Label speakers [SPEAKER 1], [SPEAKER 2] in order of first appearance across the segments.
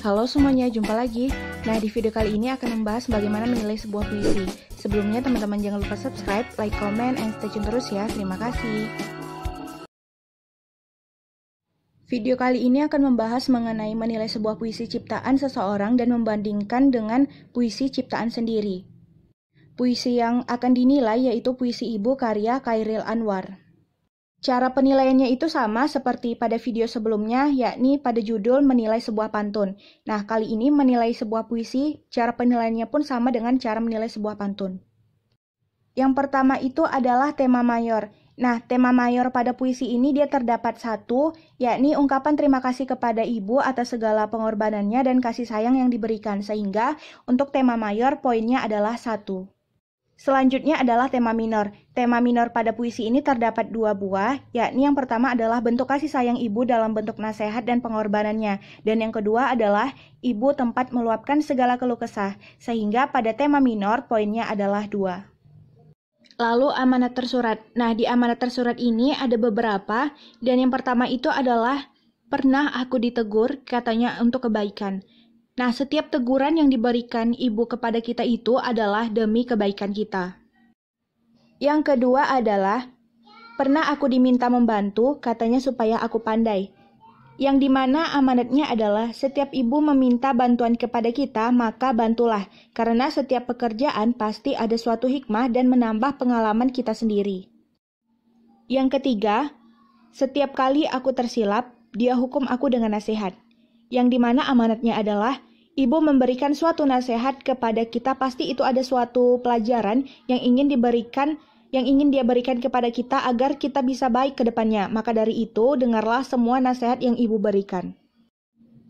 [SPEAKER 1] Halo semuanya, jumpa lagi. Nah, di video kali ini akan membahas bagaimana menilai sebuah puisi. Sebelumnya, teman-teman jangan lupa subscribe, like, comment, and stay tune terus ya. Terima kasih. Video kali ini akan membahas mengenai menilai sebuah puisi ciptaan seseorang dan membandingkan dengan puisi ciptaan sendiri. Puisi yang akan dinilai yaitu puisi Ibu karya Chairil Anwar. Cara penilaiannya itu sama seperti pada video sebelumnya, yakni pada judul menilai sebuah pantun. Nah, kali ini menilai sebuah puisi, cara penilaiannya pun sama dengan cara menilai sebuah pantun. Yang pertama itu adalah tema mayor. Nah, tema mayor pada puisi ini dia terdapat satu, yakni ungkapan terima kasih kepada ibu atas segala pengorbanannya dan kasih sayang yang diberikan, sehingga untuk tema mayor poinnya adalah 1. Selanjutnya adalah tema minor. Tema minor pada puisi ini terdapat 2 buah, yakni yang pertama adalah bentuk kasih sayang ibu dalam bentuk nasihat dan pengorbanannya, dan yang kedua adalah ibu tempat meluapkan segala keluh kesah, sehingga pada tema minor poinnya adalah 2. Lalu amanat tersurat. Nah, di amanat tersurat ini ada beberapa, dan yang pertama itu adalah pernah aku ditegur, katanya untuk kebaikan. Nah, setiap teguran yang diberikan ibu kepada kita itu adalah demi kebaikan kita. Yang kedua adalah, pernah aku diminta membantu, katanya supaya aku pandai. Yang dimana amanatnya adalah, setiap ibu meminta bantuan kepada kita, maka bantulah. Karena setiap pekerjaan pasti ada suatu hikmah dan menambah pengalaman kita sendiri. Yang ketiga, setiap kali aku tersilap, dia hukum aku dengan nasihat. Yang dimana amanatnya adalah, ibu memberikan suatu nasihat kepada kita, pasti itu ada suatu pelajaran yang ingin dia berikan kepada kita agar kita bisa baik ke depannya. Maka dari itu, dengarlah semua nasihat yang ibu berikan.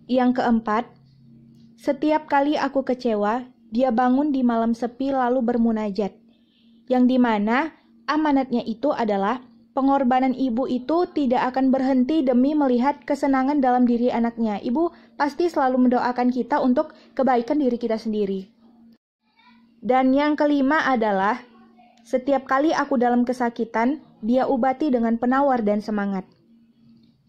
[SPEAKER 1] Yang keempat, setiap kali aku kecewa, dia bangun di malam sepi lalu bermunajat. Yang dimana amanatnya itu adalah, pengorbanan ibu itu tidak akan berhenti demi melihat kesenangan dalam diri anaknya. Ibu pasti selalu mendoakan kita untuk kebaikan diri kita sendiri. Dan yang kelima adalah, setiap kali aku dalam kesakitan, dia obati dengan penawar dan semangat.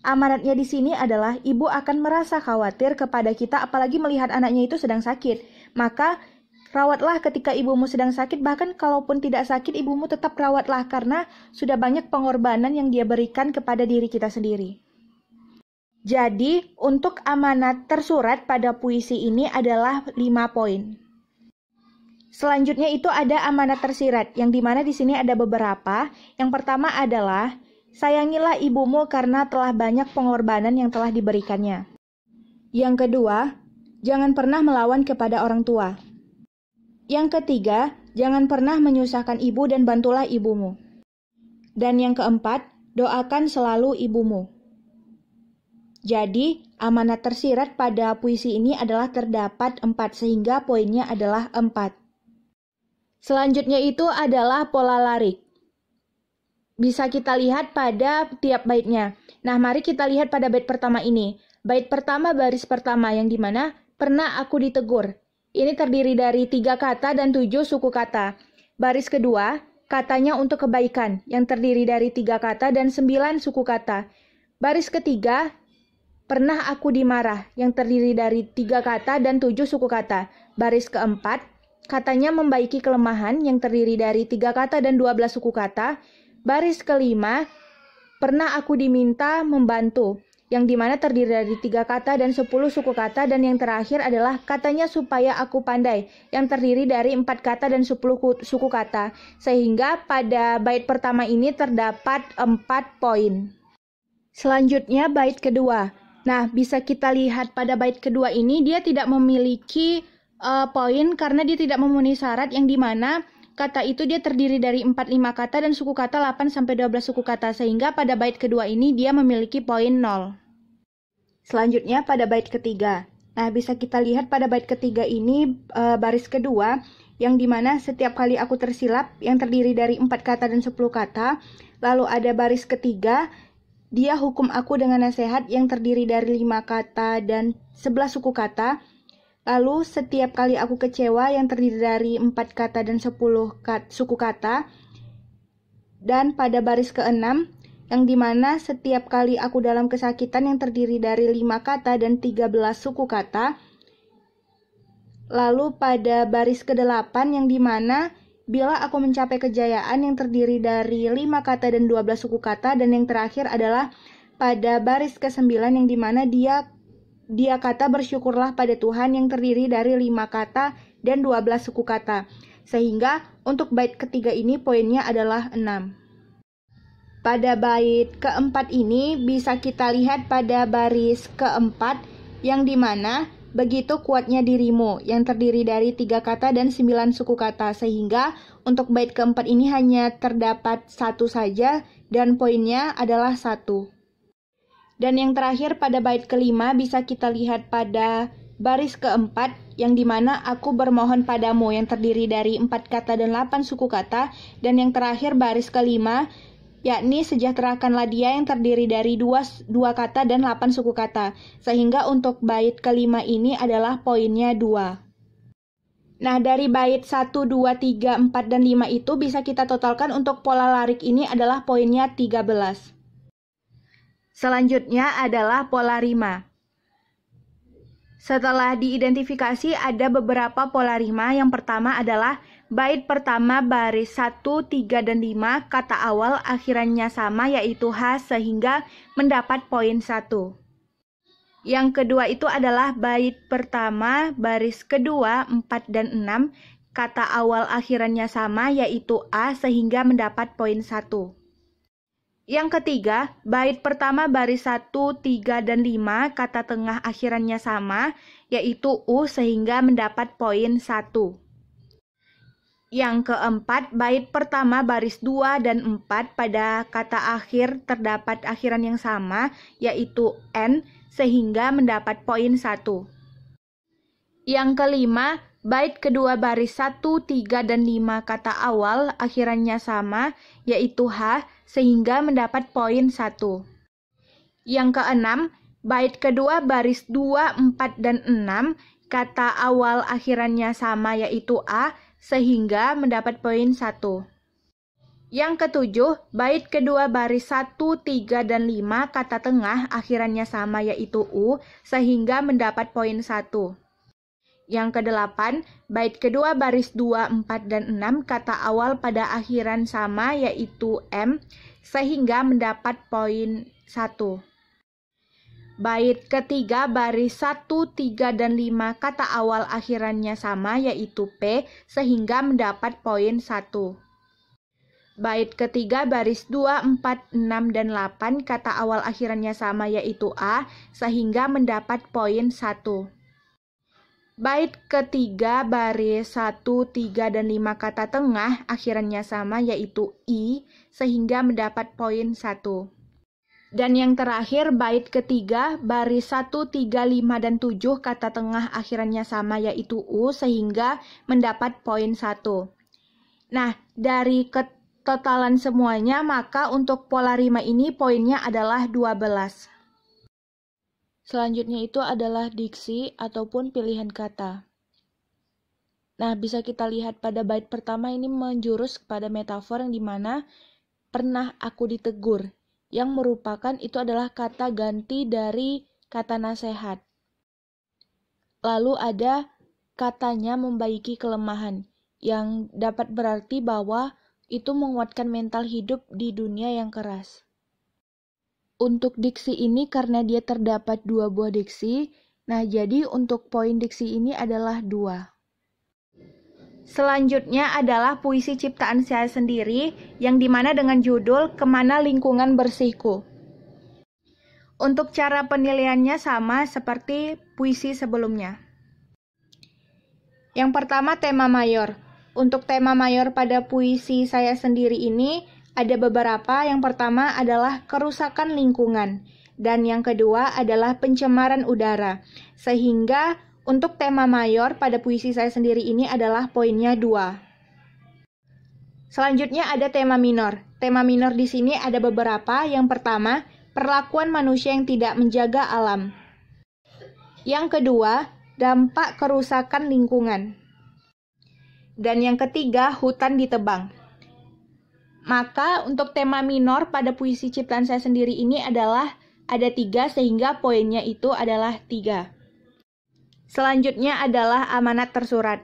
[SPEAKER 1] Amanatnya di sini adalah, ibu akan merasa khawatir kepada kita apalagi melihat anaknya itu sedang sakit. Maka rawatlah ketika ibumu sedang sakit, bahkan kalaupun tidak sakit, ibumu tetap rawatlah karena sudah banyak pengorbanan yang dia berikan kepada diri kita sendiri. Jadi, untuk amanat tersurat pada puisi ini adalah 5 poin. Selanjutnya itu ada amanat tersirat, yang dimana di sini ada beberapa. Yang pertama adalah, sayangilah ibumu karena telah banyak pengorbanan yang telah diberikannya. Yang kedua, jangan pernah melawan kepada orang tua. Yang ketiga, jangan pernah menyusahkan ibu dan bantulah ibumu. Dan yang keempat, doakan selalu ibumu. Jadi, amanat tersirat pada puisi ini adalah terdapat 4, sehingga poinnya adalah 4. Selanjutnya itu adalah pola larik. Bisa kita lihat pada tiap baitnya. Nah, mari kita lihat pada bait pertama ini. Bait pertama baris pertama yang dimana pernah aku ditegur. Ini terdiri dari 3 kata dan 7 suku kata. Baris kedua, katanya untuk kebaikan, yang terdiri dari 3 kata dan 9 suku kata. Baris ketiga, pernah aku dimarah, yang terdiri dari 3 kata dan 7 suku kata. Baris keempat, katanya membaiki kelemahan, yang terdiri dari 3 kata dan 12 suku kata. Baris kelima, pernah aku diminta membantu, yang dimana terdiri dari 3 kata dan 10 suku kata, dan yang terakhir adalah katanya supaya aku pandai, yang terdiri dari 4 kata dan 10 suku kata, sehingga pada bait pertama ini terdapat 4 poin. Selanjutnya bait kedua. Nah, bisa kita lihat pada bait kedua ini dia tidak memiliki poin karena dia tidak memenuhi syarat, yang dimana kata itu dia terdiri dari 4-5 kata dan suku kata 8-12 suku kata, sehingga pada bait kedua ini dia memiliki poin 0. Selanjutnya pada bait ketiga. Nah, bisa kita lihat pada bait ketiga ini baris kedua, yang dimana setiap kali aku tersilap, yang terdiri dari 4 kata dan 10 kata. Lalu ada baris ketiga, dia hukum aku dengan nasihat, yang terdiri dari 5 kata dan 11 suku kata. Lalu setiap kali aku kecewa, yang terdiri dari 4 kata dan 10 suku kata. Dan pada baris ke-6, yang dimana setiap kali aku dalam kesakitan yang terdiri dari 5 kata dan 13 suku kata. Lalu pada baris ke-8 yang dimana bila aku mencapai kejayaan yang terdiri dari 5 kata dan 12 suku kata. Dan yang terakhir adalah pada baris ke-9 yang dimana dia kata bersyukurlah pada Tuhan yang terdiri dari 5 kata dan 12 suku kata. Sehingga untuk bait ketiga ini poinnya adalah 6. Pada bait keempat ini bisa kita lihat pada baris keempat yang dimana begitu kuatnya dirimu yang terdiri dari 3 kata dan 9 suku kata. Sehingga untuk bait keempat ini hanya terdapat 1 saja dan poinnya adalah 1. Dan yang terakhir pada bait kelima bisa kita lihat pada baris keempat yang dimana aku bermohon padamu yang terdiri dari 4 kata dan 8 suku kata. Dan yang terakhir baris kelima yakni sejahterakanlah dia yang terdiri dari 2 kata dan 8 suku kata. Sehingga untuk bait kelima ini adalah poinnya 2. Nah, dari bait 1, 2, 3, 4, dan 5 itu bisa kita totalkan untuk pola larik ini adalah poinnya 13. Selanjutnya adalah pola rima. Setelah diidentifikasi ada beberapa pola rima. Yang pertama adalah bait pertama baris 1, 3, dan 5 kata awal akhirannya sama yaitu H sehingga mendapat poin 1. Yang kedua itu adalah bait pertama baris kedua 4 dan 6 kata awal akhirannya sama yaitu A sehingga mendapat poin 1. Yang ketiga, bait pertama baris 1, 3, dan 5 kata tengah akhirannya sama yaitu U sehingga mendapat poin 1. Yang keempat, bait pertama baris 2 dan 4 pada kata akhir terdapat akhiran yang sama yaitu N sehingga mendapat poin 1. Yang kelima, bait kedua baris 1, 3, dan 5 kata awal akhirannya sama yaitu H sehingga mendapat poin 1. Yang keenam, bait kedua baris 2, 4, dan 6 kata awal akhirannya sama yaitu A sehingga mendapat poin 1. Yang ketujuh, bait kedua baris 1, 3, dan 5 kata tengah akhirannya sama yaitu U sehingga mendapat poin 1. Yang kedelapan, bait kedua baris 2, 4, dan 6 kata awal pada akhiran sama yaitu M sehingga mendapat poin 1. Bait ketiga baris 1, 3, dan 5 kata awal akhirannya sama yaitu P sehingga mendapat poin 1. Bait ketiga baris 2, 4, 6, dan 8 kata awal akhirannya sama yaitu A sehingga mendapat poin 1. Bait ketiga baris 1, 3, dan 5 kata tengah akhirannya sama yaitu I sehingga mendapat poin 1. Dan yang terakhir bait ketiga baris 1, 3, 5, dan 7 kata tengah akhirannya sama yaitu U sehingga mendapat poin 1. Nah, dari ketotalan semuanya maka untuk pola rima ini poinnya adalah 12. Selanjutnya itu adalah diksi ataupun pilihan kata. Nah, bisa kita lihat pada bait pertama ini menjurus kepada metafor yang dimana pernah aku ditegur, yang merupakan itu adalah kata ganti dari kata nasihat. Lalu ada katanya membaiki kelemahan, yang dapat berarti bahwa itu menguatkan mental hidup di dunia yang keras. Untuk diksi ini karena dia terdapat 2 buah diksi, nah jadi untuk poin diksi ini adalah 2. Selanjutnya adalah puisi ciptaan saya sendiri yang dimana dengan judul Kemana Lingkungan Bersihku. Untuk cara penilaiannya sama seperti puisi sebelumnya. Yang pertama tema mayor. Untuk tema mayor pada puisi saya sendiri ini ada beberapa. Yang pertama adalah kerusakan lingkungan. Dan yang kedua adalah pencemaran udara. Sehingga untuk tema mayor pada puisi saya sendiri ini adalah poinnya 2. Selanjutnya ada tema minor. Tema minor di sini ada beberapa. Yang pertama, perlakuan manusia yang tidak menjaga alam. Yang kedua, dampak kerusakan lingkungan. Dan yang ketiga, hutan ditebang. Maka untuk tema minor pada puisi ciptaan saya sendiri ini adalah ada 3 sehingga poinnya itu adalah 3. Selanjutnya adalah amanat tersurat.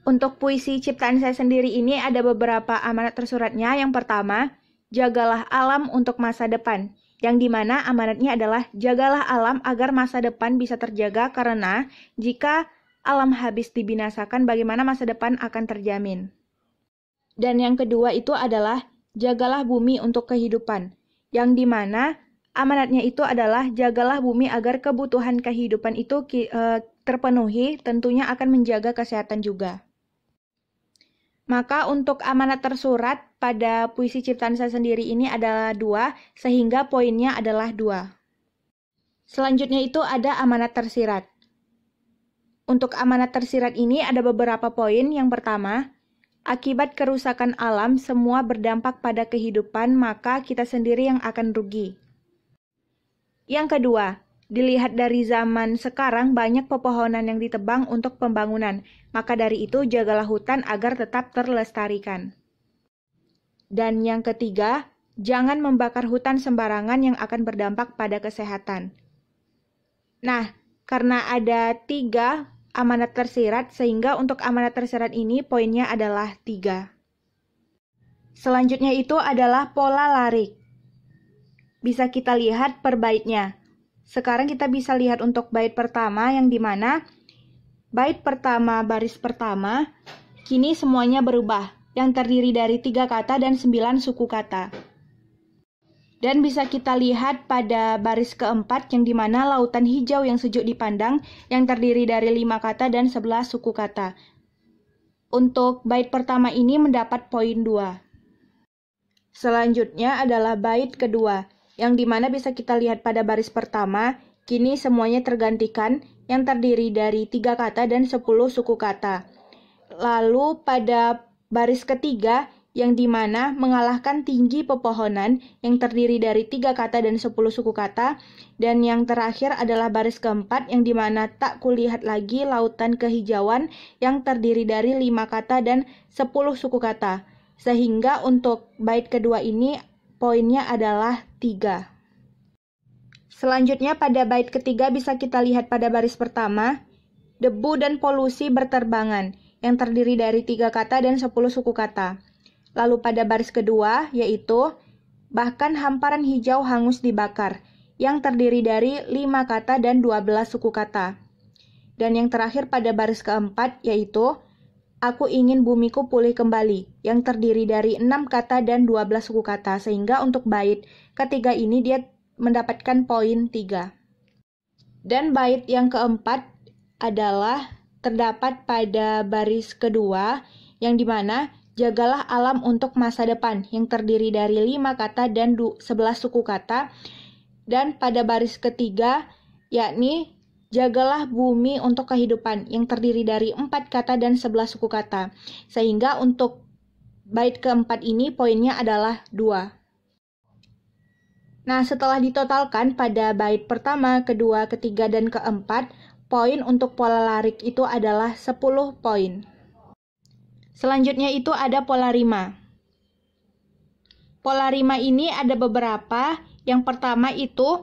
[SPEAKER 1] Untuk puisi ciptaan saya sendiri ini ada beberapa amanat tersuratnya. Yang pertama, jagalah alam untuk masa depan. Yang dimana amanatnya adalah jagalah alam agar masa depan bisa terjaga karena jika alam habis dibinasakan bagaimana masa depan akan terjamin. Dan yang kedua itu adalah jagalah bumi untuk kehidupan. Yang dimana amanatnya itu adalah jagalah bumi agar kebutuhan kehidupan itu terpenuhi, tentunya akan menjaga kesehatan juga. Maka untuk amanat tersurat pada puisi ciptaan saya sendiri ini adalah 2, sehingga poinnya adalah 2. Selanjutnya itu ada amanat tersirat. Untuk amanat tersirat ini ada beberapa poin. Yang pertama, akibat kerusakan alam semua berdampak pada kehidupan, maka kita sendiri yang akan rugi. Yang kedua, dilihat dari zaman sekarang banyak pepohonan yang ditebang untuk pembangunan, maka dari itu jagalah hutan agar tetap terlestarikan. Dan yang ketiga, jangan membakar hutan sembarangan yang akan berdampak pada kesehatan. Nah, karena ada 3 amanat tersirat, sehingga untuk amanat tersirat ini poinnya adalah 3. Selanjutnya itu adalah pola larik. Bisa kita lihat per baitnya. Sekarang kita bisa lihat untuk bait pertama yang dimana bait pertama baris pertama kini semuanya berubah yang terdiri dari 3 kata dan 9 suku kata. Dan bisa kita lihat pada baris keempat yang dimana lautan hijau yang sejuk dipandang yang terdiri dari 5 kata dan 11 suku kata. Untuk bait pertama ini mendapat poin 2. Selanjutnya adalah bait kedua, yang dimana bisa kita lihat pada baris pertama, kini semuanya tergantikan yang terdiri dari 3 kata dan 10 suku kata. Lalu pada baris ketiga, yang dimana mengalahkan tinggi pepohonan yang terdiri dari 3 kata dan 10 suku kata. Dan yang terakhir adalah baris keempat, yang dimana tak kulihat lagi lautan kehijauan yang terdiri dari 5 kata dan 10 suku kata. Sehingga untuk bait kedua ini poinnya adalah 3. Selanjutnya pada bait ketiga bisa kita lihat pada baris pertama, debu dan polusi berterbangan, yang terdiri dari 3 kata dan 10 suku kata. Lalu pada baris kedua, yaitu, bahkan hamparan hijau hangus dibakar, yang terdiri dari 5 kata dan 12 suku kata. Dan yang terakhir pada baris keempat, yaitu, aku ingin bumiku pulih kembali, yang terdiri dari 6 kata dan 12 suku kata, sehingga untuk bait ketiga ini dia mendapatkan poin 3. Dan bait yang keempat adalah terdapat pada baris kedua, yang dimana jagalah alam untuk masa depan, yang terdiri dari 5 kata dan 11 suku kata. Dan pada baris ketiga, yakni jagalah bumi untuk kehidupan, yang terdiri dari 4 kata dan 11 suku kata. Sehingga untuk bait keempat ini poinnya adalah 2. Nah, setelah ditotalkan pada bait pertama, kedua, ketiga, dan keempat, poin untuk pola larik itu adalah 10 poin. Selanjutnya itu ada pola rima. Pola rima ini ada beberapa. Yang pertama itu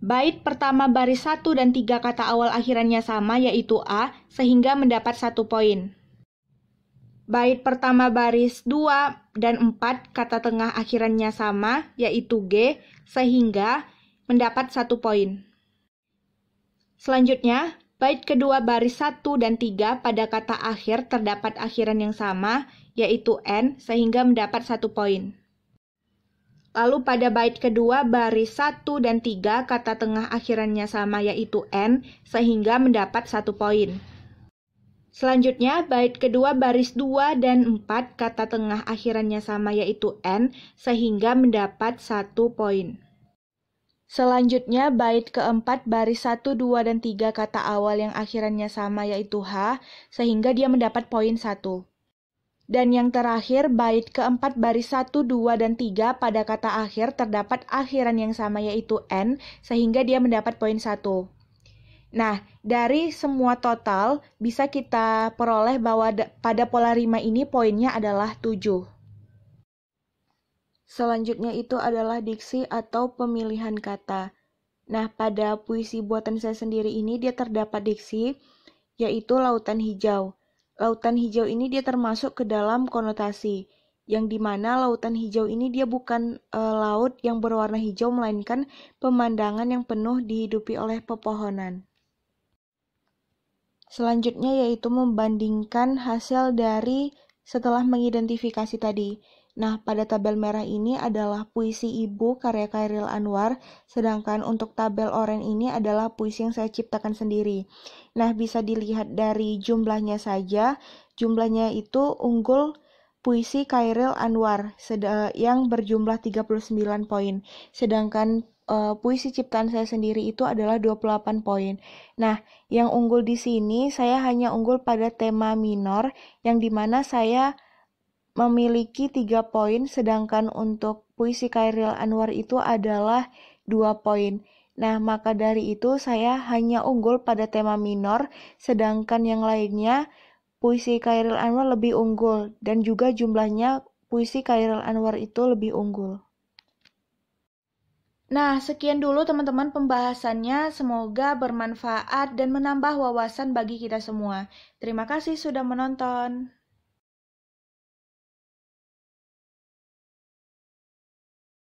[SPEAKER 1] bait pertama baris 1 dan 3 kata awal akhirannya sama, yaitu A, sehingga mendapat 1 poin. Bait pertama baris 2 dan 4 kata tengah akhirannya sama, yaitu G, sehingga mendapat 1 poin. Selanjutnya, bait kedua baris 1 dan 3 pada kata akhir terdapat akhiran yang sama, yaitu N, sehingga mendapat 1 poin. Lalu pada bait kedua baris 1 dan 3 kata tengah akhirannya sama, yaitu N, sehingga mendapat 1 poin. Selanjutnya bait kedua baris 2 dan 4 kata tengah akhirannya sama, yaitu N, sehingga mendapat 1 poin. Selanjutnya bait keempat baris 1, 2, dan 3 kata awal yang akhirannya sama, yaitu H, sehingga dia mendapat poin 1. Dan yang terakhir, bait keempat baris 1, 2, dan 3 pada kata akhir terdapat akhiran yang sama, yaitu N, sehingga dia mendapat poin 1. Nah, dari semua total, bisa kita peroleh bahwa pada pola rima ini poinnya adalah 7. Selanjutnya itu adalah diksi atau pemilihan kata. Nah, pada puisi buatan saya sendiri ini dia terdapat diksi, yaitu lautan hijau. Lautan hijau ini dia termasuk ke dalam konotasi, yang dimana lautan hijau ini dia bukan laut yang berwarna hijau, melainkan pemandangan yang penuh dihidupi oleh pepohonan. Selanjutnya yaitu membandingkan hasil dari setelah mengidentifikasi tadi. Nah, pada tabel merah ini adalah puisi Ibu karya Chairil Anwar, sedangkan untuk tabel oranye ini adalah puisi yang saya ciptakan sendiri. Nah, bisa dilihat dari jumlahnya saja, jumlahnya itu unggul puisi Chairil Anwar yang berjumlah 39 poin, sedangkan puisi ciptaan saya sendiri itu adalah 28 poin. Nah, yang unggul di sini saya hanya unggul pada tema minor, yang dimana saya memiliki 3 poin, sedangkan untuk puisi Chairil Anwar itu adalah 2 poin. Nah, maka dari itu saya hanya unggul pada tema minor, sedangkan yang lainnya puisi Chairil Anwar lebih unggul, dan juga jumlahnya puisi Chairil Anwar itu lebih unggul. Nah, sekian dulu teman-teman pembahasannya. Semoga bermanfaat dan menambah wawasan bagi kita semua. Terima kasih sudah menonton.